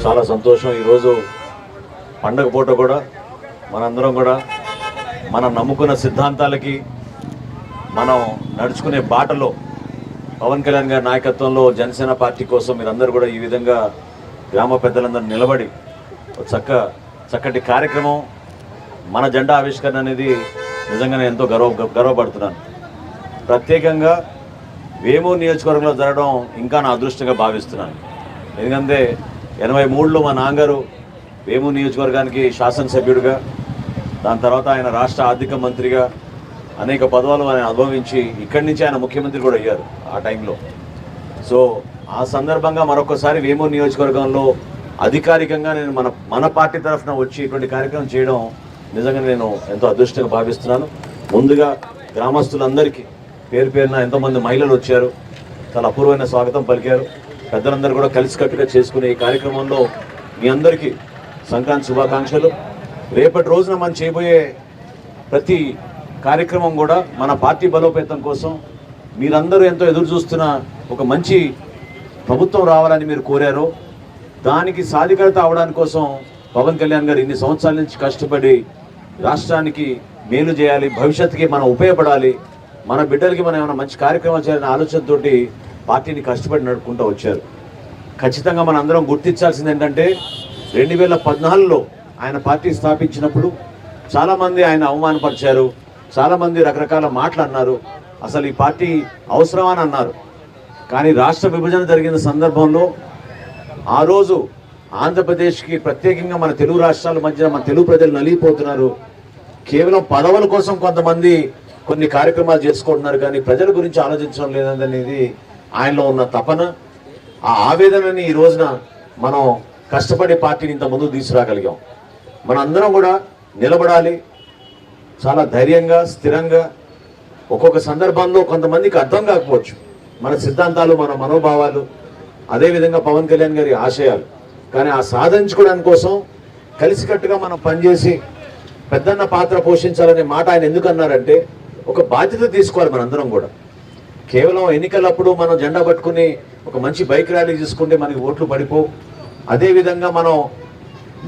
చాలా సంతోషం. ఈరోజు పండగ పూట కూడా మనందరం కూడా మనం నమ్ముకున్న సిద్ధాంతాలకి మనం నడుచుకునే బాటలో పవన్ కళ్యాణ్ గారి నాయకత్వంలో జనసేన పార్టీ కోసం మీరందరూ కూడా ఈ విధంగా గ్రామ పెద్దలందరూ నిలబడి చక్కటి కార్యక్రమం మన జెండా ఆవిష్కరణ అనేది నిజంగా నేను ఎంతో గర్వపడుతున్నాను. ప్రత్యేకంగా వేమూరు నియోజకవర్గంలో జరగడం ఇంకా నా అదృష్టంగా భావిస్తున్నాను. ఎందుకంటే 83లో మా నాన్నగారు వేమూరు నియోజకవర్గానికి శాసనసభ్యుడిగా, దాని తర్వాత ఆయన రాష్ట్ర ఆర్థిక మంత్రిగా అనేక పదవులు ఆయన అనుభవించి ఇక్కడి నుంచి ఆయన ముఖ్యమంత్రి కూడా అయ్యారు ఆ టైంలో. సో ఆ సందర్భంగా మరొకసారి వేమూరు నియోజకవర్గంలో అధికారికంగా నేను మన పార్టీ తరఫున వచ్చి ఇటువంటి కార్యక్రమం చేయడం నిజంగా నేను ఎంతో అదృష్టంగా భావిస్తున్నాను. ముందుగా గ్రామస్తులందరికీ పేరు పేరున ఎంతోమంది మహిళలు వచ్చారు, చాలా అపూర్వమైన స్వాగతం పలికారు. పెద్దలందరూ కూడా కలిసికట్టుగా చేసుకునే ఈ కార్యక్రమంలో మీ అందరికీ సంక్రాంతి శుభాకాంక్షలు. రేపటి రోజున మనం చేయబోయే ప్రతి కార్యక్రమం కూడా మన పార్టీ బలోపేతం కోసం మీరందరూ ఎంతో ఎదురు చూస్తున్న ఒక మంచి ప్రభుత్వం రావాలని మీరు కోరారు. దానికి సాధికారత అవడానికి కోసం పవన్ కళ్యాణ్ గారు ఇన్ని సంవత్సరాల నుంచి కష్టపడి రాష్ట్రానికి మేలు చేయాలి, భవిష్యత్తుకి మనం ఉపయోగపడాలి, మన బిడ్డలకి మనం ఏమైనా మంచి కార్యక్రమాలు చేయాలనే ఆలోచనతోటి పార్టీని కష్టపడి నడుపుకుంటూ వచ్చారు. ఖచ్చితంగా మన అందరం గుర్తించాల్సింది ఏంటంటే 2014లో ఆయన పార్టీ స్థాపించినప్పుడు చాలామంది ఆయన అవమానపరిచారు, చాలామంది రకరకాల మాటలు అన్నారు, అసలు ఈ పార్టీ అవసరమా అని అన్నారు. కానీ రాష్ట్ర విభజన జరిగిన సందర్భంలో ఆ రోజు ఆంధ్రప్రదేశ్కి ప్రత్యేకంగా మన తెలుగు రాష్ట్రాల మధ్య మన తెలుగు ప్రజలు నలిగిపోతున్నారు. కేవలం పదవుల కోసం కొంతమంది కొన్ని కార్యక్రమాలు చేసుకుంటున్నారు, కానీ ప్రజల గురించి ఆలోచించడం లేదనేది ఆయనలో ఉన్న తపన. ఆ ఆవేదనని ఈ రోజున మనం కష్టపడి పార్టీని ఇంత ముందుకు తీసుకురాగలిగాం. మన అందరం కూడా నిలబడాలి, చాలా ధైర్యంగా స్థిరంగా. ఒక్కొక్క సందర్భంలో కొంతమందికి అర్థం కాకపోవచ్చు మన సిద్ధాంతాలు, మన మనోభావాలు, అదేవిధంగా పవన్ కళ్యాణ్ గారి ఆశయాలు. కానీ ఆ సాధించుకోవడానికి కోసం కలిసికట్టుగా మనం పనిచేసి పెద్దన్న పాత్ర పోషించాలనే మాట ఆయన ఎందుకు అన్నారంటే, ఒక బాధ్యత తీసుకోవాలి మనందరం కూడా. కేవలం ఎన్నికలప్పుడు మనం జెండా పట్టుకుని ఒక మంచి బైక్ ర్యాలీ తీసుకుంటే మనకి ఓట్లు పడిపోవు. అదేవిధంగా మనం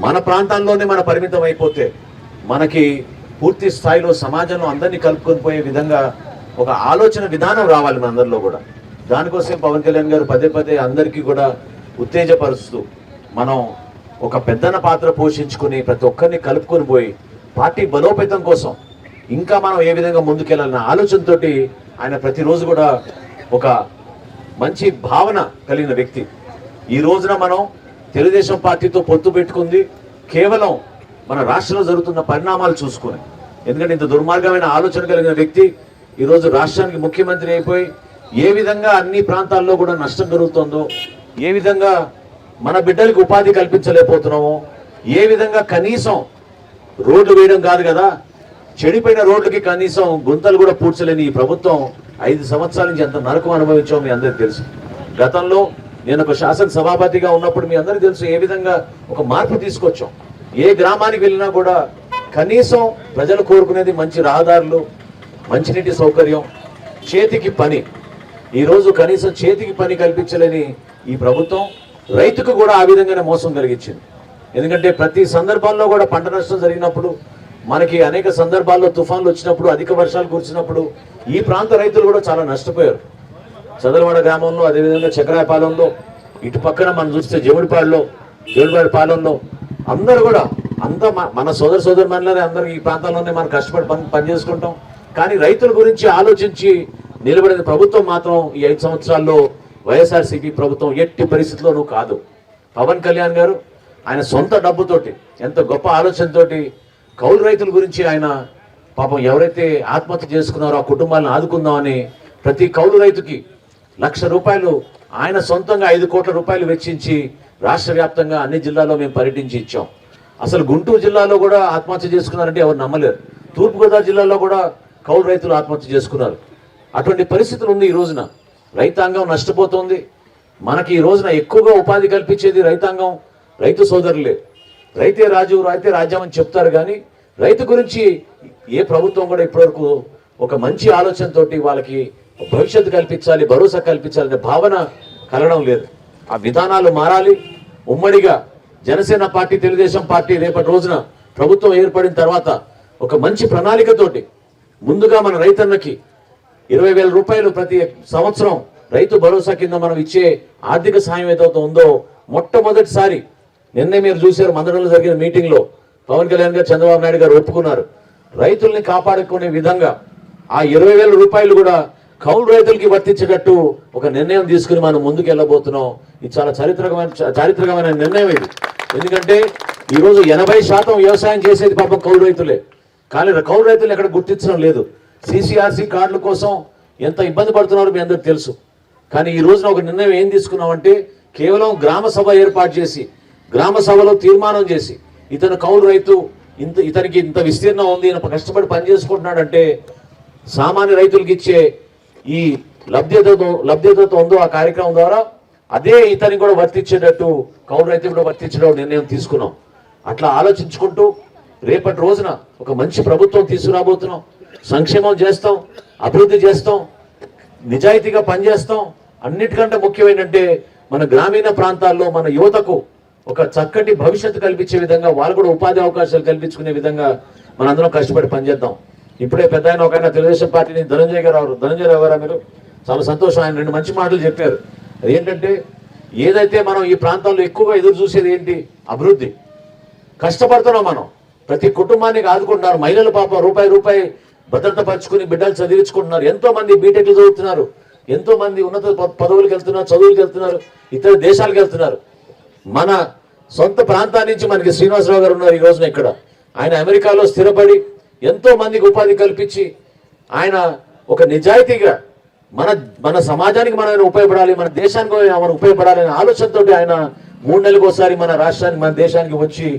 మన ప్రాంతాల్లోనే మన పరిమితం అయిపోతే మనకి పూర్తి స్థాయిలో సమాజంలో అందరినీ కలుపుకొని పోయే విధంగా ఒక ఆలోచన విధానం రావాలి మనందరిలో కూడా. దానికోసం పవన్ కళ్యాణ్ గారు పదే అందరికీ కూడా ఉత్తేజపరుస్తూ మనం ఒక పెద్దన్న పాత్ర పోషించుకుని ప్రతి ఒక్కరిని కలుపుకొని పోయి పార్టీ బలోపేతం కోసం ఇంకా మనం ఏ విధంగా ముందుకెళ్ళాలన్న ఆలోచనతోటి ఆయన ప్రతిరోజు కూడా ఒక మంచి భావన కలిగిన వ్యక్తి. ఈ రోజున మనం తెలుగుదేశం పార్టీతో పొత్తు పెట్టుకుంది కేవలం మన రాష్ట్రంలో జరుగుతున్న పరిణామాలు చూసుకుని. ఎందుకంటే ఇంత దుర్మార్గమైన ఆలోచన కలిగిన వ్యక్తి ఈరోజు రాష్ట్రానికి ముఖ్యమంత్రి అయిపోయి ఏ విధంగా అన్ని ప్రాంతాల్లో కూడా నష్టం జరుగుతుందో, ఏ విధంగా మన బిడ్డలకు ఉపాధి కల్పించలేకపోతున్నామో, ఏ విధంగా కనీసం రోడ్లు వేయడం కాదు కదా, చెడిపోయిన రోడ్లకి కనీసం గుంతలు కూడా పూడ్చలేని ఈ ప్రభుత్వం 5 సంవత్సరాల నుంచి ఎంత నరకం అనుభవించామో మీ అందరికీ తెలుసు. గతంలో నేను ఒక శాసన సభాపతిగా ఉన్నప్పుడు మీ అందరికీ తెలుసు ఏ విధంగా ఒక మార్పు తీసుకొచ్చాం. ఏ గ్రామానికి వెళ్ళినా కూడా కనీసం ప్రజలు కోరుకునేది మంచి రహదారులు, మంచినీటి సౌకర్యం, చేతికి పని. ఈరోజు కనీసం చేతికి పని కల్పించలేని ఈ ప్రభుత్వం రైతుకు కూడా ఆ విధంగానే మోసం కలిగించింది. ఎందుకంటే ప్రతి సందర్భాల్లో కూడా పంట నష్టం జరిగినప్పుడు, మనకి అనేక సందర్భాల్లో తుఫాన్లు వచ్చినప్పుడు, అధిక వర్షాలు కురిసినప్పుడు ఈ ప్రాంత రైతులు కూడా చాలా నష్టపోయారు. చదలవాడ గ్రామంలో, అదేవిధంగా చక్రాయపాలెంలో, ఇటు పక్కన మనం చూస్తే జేవుడిపాడు పాలెంలో అందరూ కూడా మన సోదరు మనలోనే అందరూ ఈ ప్రాంతాల్లోనే మనం కష్టపడి పని చేసుకుంటాం. కానీ రైతుల గురించి ఆలోచించి నిలబడిన ప్రభుత్వం మాత్రం ఈ 5 సంవత్సరాల్లో వైఎస్ఆర్సీపీ ప్రభుత్వం ఎట్టి పరిస్థితుల్లోనూ కాదు. పవన్ కళ్యాణ్ గారు ఆయన సొంత డబ్బుతోటి, ఎంత గొప్ప ఆలోచనతోటి కౌలు రైతుల గురించి ఆయన పాపం ఎవరైతే ఆత్మహత్య చేసుకున్నారో ఆ కుటుంబాలను ఆదుకుందామని ప్రతి కౌలు రైతుకి ₹1,00,000 ఆయన సొంతంగా 5 కోట్ల రూపాయలు వెచ్చించి రాష్ట్ర వ్యాప్తంగా అన్ని జిల్లాల్లో మేము పర్యటించి ఇచ్చాం. అసలు గుంటూరు జిల్లాలో కూడా ఆత్మహత్య చేసుకున్నారంటే ఎవరు నమ్మలేరు. తూర్పుగోదావరి జిల్లాలో కూడా కౌలు రైతులు ఆత్మహత్య చేసుకున్నారు. అటువంటి పరిస్థితులు ఉంది. ఈ రోజున రైతాంగం నష్టపోతుంది. మనకి ఈ రోజున ఎక్కువగా ఉపాధి కల్పించేది రైతాంగం, రైతు సోదరులే. రైతే రాజు, రైతే రాజ్యం అని చెప్తారు, కానీ రైతు గురించి ఏ ప్రభుత్వం కూడా ఇప్పటివరకు ఒక మంచి ఆలోచనతోటి వాళ్ళకి భవిష్యత్తు కల్పించాలి, భరోసా కల్పించాలనే భావన కలగడం లేదు. ఆ విధానాలు మారాలి. ఉమ్మడిగా జనసేన పార్టీ, తెలుగుదేశం పార్టీ రేపటి రోజున ప్రభుత్వం ఏర్పడిన తర్వాత ఒక మంచి ప్రణాళికతోటి ముందుగా మన రైతన్నకి 20,000 రూపాయలు ప్రతి సంవత్సరం రైతు భరోసా కింద మనం ఇచ్చే ఆర్థిక సాయం ఏదైతే ఉందో మొట్టమొదటిసారి నిన్నే మీరు చూశారు మందడంలో జరిగిన మీటింగ్లో పవన్ కళ్యాణ్ గారు, చంద్రబాబు నాయుడు గారు ఒప్పుకున్నారు. రైతుల్ని కాపాడుకునే విధంగా ఆ 20,000 రూపాయలు కూడా కౌలు రైతులకి వర్తించేటట్టు ఒక నిర్ణయం తీసుకుని మనం ముందుకు వెళ్ళబోతున్నాం. ఇది చాలా చారిత్రకమైన నిర్ణయం ఇది. ఎందుకంటే ఈరోజు 80% వ్యవసాయం చేసేది పాపం కౌలు రైతులే. కానీ కౌలు రైతులు ఎక్కడ గుర్తించడం లేదు. CCRC కార్డుల కోసం ఎంత ఇబ్బంది పడుతున్నారో మీ అందరికి తెలుసు. కానీ ఈ రోజున ఒక నిర్ణయం ఏం తీసుకున్నామంటే కేవలం గ్రామ సభ ఏర్పాటు చేసి గ్రామ సభలో తీర్మానం చేసి ఇతను కౌలు రైతు, ఇతనికి ఇంత విస్తీర్ణం ఉంది, ఈయన కష్టపడి పని చేసుకుంటున్నాడంటే సామాన్య రైతులకు ఇచ్చే ఈ లబ్ధితో ఉందో ఆ కార్యక్రమం ద్వారా అదే ఇతనికి కూడా వర్తించేటట్టు కౌలు రైతు కూడా వర్తించడం నిర్ణయం తీసుకున్నాం. అట్లా ఆలోచించుకుంటూ రేపటి రోజున ఒక మంచి ప్రభుత్వం తీసుకురాబోతున్నాం. సంక్షేమం చేస్తాం, అభివృద్ధి చేస్తాం, నిజాయితీగా పనిచేస్తాం. అన్నిటికంటే ముఖ్యమైనదంటే మన గ్రామీణ ప్రాంతాల్లో మన యువతకు ఒక చక్కటి భవిష్యత్తు కల్పించే విధంగా, వాళ్ళు కూడా ఉపాధి అవకాశాలు కల్పించుకునే విధంగా మనందరం కష్టపడి పనిచేద్దాం. ఇప్పుడే పెద్ద ఆయన ఒక ఆయన తెలుగుదేశం పార్టీని ధనంజయ రావు గారు, మీరు చాలా సంతోషం. ఆయన 2 మంచి మాటలు చెప్పారు. ఏంటంటే ఏదైతే మనం ఈ ప్రాంతాల్లో ఎక్కువగా ఎదురు చూసేది ఏంటి? అభివృద్ధి. కష్టపడుతున్నాం మనం, ప్రతి కుటుంబానికి ఆదుకుంటున్నారు. మహిళలు పాప రూపాయి భద్రత పరుచుకుని బిడ్డలు చదివించుకుంటున్నారు. ఎంతో మంది బీటెక్లు చదువుతున్నారు, ఎంతో మంది ఉన్నత పదవులకు వెళ్తున్నారు, చదువులకు వెళ్తున్నారు, ఇతర దేశాలకు వెళ్తున్నారు. మన సొంత ప్రాంతాన్ని నుంచి మనకి శ్రీనివాసరావు గారు ఉన్నారు ఈ రోజున ఇక్కడ. ఆయన అమెరికాలో స్థిరపడి ఎంతో మందికి ఉపాధి కల్పించి ఆయన ఒక నిజాయితీగా మన సమాజానికి మనం ఉపయోగపడాలి, మన దేశానికి మనం ఉపయోగపడాలి అనే ఆలోచనతో ఆయన 3 నెలలకు ఒకసారి మన రాష్ట్రానికి, మన దేశానికి వచ్చి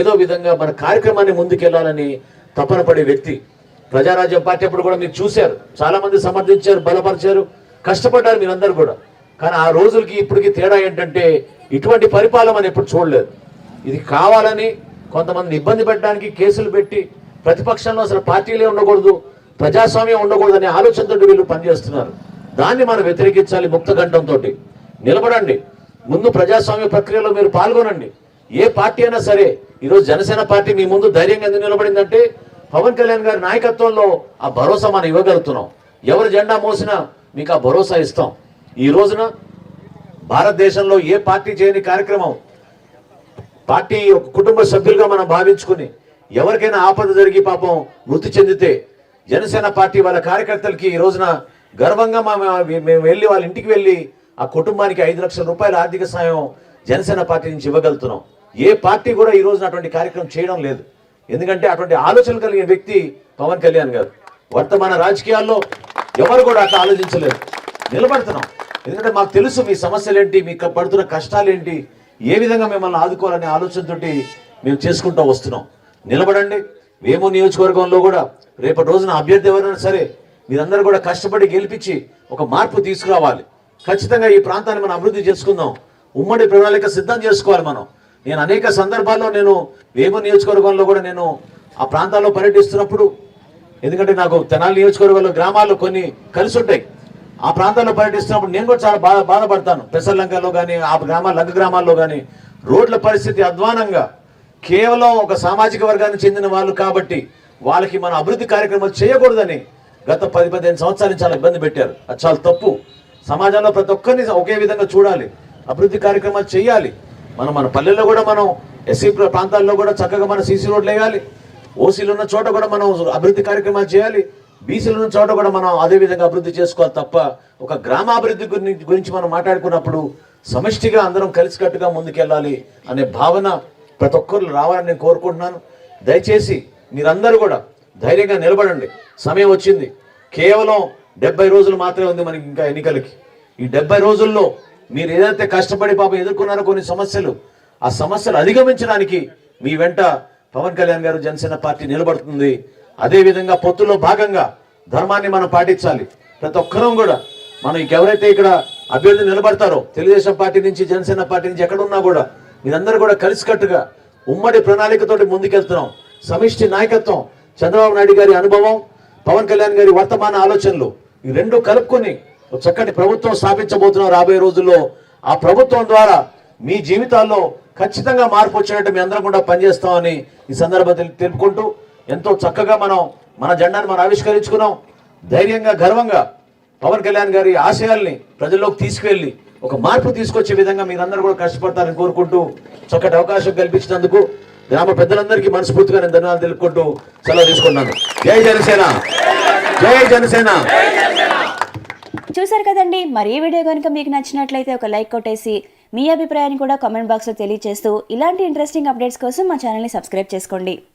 ఏదో విధంగా మన కార్యక్రమాన్ని ముందుకెళ్లాలని తపన పడే వ్యక్తి. ప్రజారాజ్యం పార్టీ అప్పుడు కూడా మీరు చూశారు, చాలా మంది సమర్థించారు, బలపరిచారు, కష్టపడ్డారు మీరందరూ కూడా. కానీ ఆ రోజులకి ఇప్పటికి తేడా ఏంటంటే ఇటువంటి పరిపాలన మనం ఎప్పుడు చూడలేదు. ఇది కావాలని కొంతమందిని ఇబ్బంది పెట్టడానికి కేసులు పెట్టి ప్రతిపక్షంలో అసలు పార్టీలే ఉండకూడదు, ప్రజాస్వామ్యం ఉండకూడదు అనే ఆలోచనతో వీళ్ళు పనిచేస్తున్నారు. దాన్ని మనం వ్యతిరేకించాలి. ముక్తకంఠంతో నిలబడండి. ముందు ప్రజాస్వామ్య ప్రక్రియలో మీరు పాల్గొనండి. ఏ పార్టీ అయినా సరే. ఈరోజు జనసేన పార్టీ మీ ముందు ధైర్యంగా ఎందుకు నిలబడిందంటే పవన్ కళ్యాణ్ గారి నాయకత్వంలో ఆ భరోసా మనం ఇవ్వగలుగుతున్నాం. ఎవరు జెండా మోసినా మీకు ఆ భరోసా ఇస్తాం. ఈ రోజున భారతదేశంలో ఏ పార్టీ చేయని కార్యక్రమం, పార్టీ ఒక కుటుంబ సభ్యులుగా మనం భావించుకుని ఎవరికైనా ఆపద జరిగి పాపం మృతి చెందితే జనసేన పార్టీ వాళ్ళ కార్యకర్తలకి ఈ రోజున గర్వంగా మేము వెళ్ళి వాళ్ళ ఇంటికి వెళ్ళి ఆ కుటుంబానికి 5 లక్షల రూపాయల ఆర్థిక సాయం జనసేన పార్టీ నుంచి ఇవ్వగలుగుతున్నాం. ఏ పార్టీ కూడా ఈ రోజున అటువంటి కార్యక్రమం చేయడం లేదు. ఎందుకంటే అటువంటి ఆలోచనలు కలిగిన వ్యక్తి పవన్ కళ్యాణ్ గారు. వర్తమాన రాజకీయాల్లో ఎవరు కూడా అట్లా ఆలోచించలేదు. నిలబడుతున్నాం. ఎందుకంటే మాకు తెలుసు మీ సమస్యలు ఏంటి, మీకు పడుతున్న కష్టాలు ఏంటి, ఏ విధంగా మిమ్మల్ని ఆదుకోవాలనే ఆలోచనతోటి మేము చేసుకుంటూ వస్తున్నాం. నిలబడండి. వేమూరు నియోజకవర్గంలో కూడా రేపటి రోజున అభ్యర్థి ఎవరైనా సరే మీరందరూ కూడా కష్టపడి గెలిపించి ఒక మార్పు తీసుకురావాలి. ఖచ్చితంగా ఈ ప్రాంతాన్ని మనం అభివృద్ధి చేసుకుందాం. ఉమ్మడి ప్రణాళిక సిద్ధం చేసుకోవాలి మనం. నేను అనేక సందర్భాల్లో వేమూరు నియోజకవర్గంలో కూడా నేను ఆ ప్రాంతాల్లో పర్యటిస్తున్నప్పుడు, ఎందుకంటే నాకు తెనాలి నియోజకవర్గంలో గ్రామాల్లో కొన్ని కలిసి ఉంటాయి, ఆ ప్రాంతాల్లో పర్యటిస్తున్నప్పుడు నేను కూడా చాలా బాధపడతాను. పెసర్లంకలో కానీ ఆ లంక గ్రామాల్లో కానీ రోడ్ల పరిస్థితి అధ్వానంగా, కేవలం ఒక సామాజిక వర్గానికి చెందిన వాళ్ళు కాబట్టి వాళ్ళకి మన అభివృద్ధి కార్యక్రమాలు చేయకూడదని గత 10-15 సంవత్సరాల చాలా ఇబ్బంది పెట్టారు. అది చాలా తప్పు. సమాజంలో ప్రతి ఒక్కరిని ఒకే విధంగా చూడాలి, అభివృద్ధి కార్యక్రమాలు చేయాలి. మన పల్లెల్లో కూడా మనం ఎస్సీ ప్రాంతాల్లో కూడా చక్కగా మన సీసీ రోడ్లు వేయాలి. ఓసీలు ఉన్న చోట కూడా మనం అభివృద్ధి కార్యక్రమాలు చేయాలి. బీసీలు ఉన్న చోట కూడా మనం అదే విధంగా అభివృద్ధి చేసుకోవాలి తప్ప ఒక గ్రామాభివృద్ధి గురించి మనం మాట్లాడుకున్నప్పుడు సమిష్టిగా అందరం కలిసికట్టుగా ముందుకెళ్ళాలి అనే భావన ప్రతి ఒక్కరు రావాలని నేను కోరుకుంటున్నాను. దయచేసి మీరందరూ కూడా ధైర్యంగా నిలబడండి. సమయం వచ్చింది. కేవలం 70 రోజులు మాత్రమే ఉంది మనకి ఇంకా ఎన్నికలకి. ఈ 70 రోజుల్లో మీరు ఏదైతే కష్టపడి పాపం ఎదుర్కొన్నారో కొన్ని సమస్యలు, ఆ సమస్యలు అధిగమించడానికి మీ వెంట పవన్ కళ్యాణ్ గారు జనసేన పార్టీ నిలబడుతుంది. అదేవిధంగా పొత్తులో భాగంగా ధర్మాన్ని మనం పాటించాలి. ప్రతి ఒక్కరం కూడా మనం ఎవరైతే ఇక్కడ అభ్యర్థి నిలబడతారో తెలుగుదేశం పార్టీ నుంచి, జనసేన పార్టీ నుంచి ఎక్కడున్నా కూడా మీరందరూ కూడా కలిసికట్టుగా ఉమ్మడి ప్రణాళికతోటి ముందుకెళ్తున్నాం. సమిష్టి నాయకత్వం, చంద్రబాబు నాయుడు గారి అనుభవం, పవన్ కళ్యాణ్ గారి వర్తమాన ఆలోచనలు, ఈ రెండు కలుపుకొని చక్కటి ప్రభుత్వం స్థాపించబోతున్నాం రాబోయే రోజుల్లో. ఆ ప్రభుత్వం ద్వారా మీ జీవితాల్లో ఖచ్చితంగా మార్పు వచ్చినట్టు మీ అందరం కూడా పనిచేస్తామని ఈ సందర్భంగా తెలుపుకుంటూ ఎంతో చక్కగా మనం మన జెండాను మనం ఆవిష్కరించుకున్నాం. ధైర్యంగా గర్వంగా పవన్ కళ్యాణ్ గారి ఆశయాల్ని ప్రజల్లోకి తీసుకువెళ్ళి ఒక మార్పు తీసుకొచ్చే విధంగా మీరందరూ కూడా కష్టపడతారని కోరుకుంటూ చక్కటి అవకాశం కల్పించినందుకు గ్రామ పెద్దలందరికీ మనస్ఫూర్తిగా నేను ధన్యవాదాలు తెలుపుకుంటూ సెలవు తీసుకున్నాను. జై జనసేన, జై జనసేన. చూసారు కదండి, మరి ఈ వీడియో కనుక మీకు నచ్చినట్లయితే ఒక లైక్ కొట్టేసి మీ అభిప్రాయాన్ని కూడా కామెంట్ బాక్స్లో తెలియజేస్తూ ఇలాంటి ఇంట్రెస్టింగ్ అప్డేట్స్ కోసం మా ఛానల్ని సబ్స్క్రైబ్ చేసుకోండి.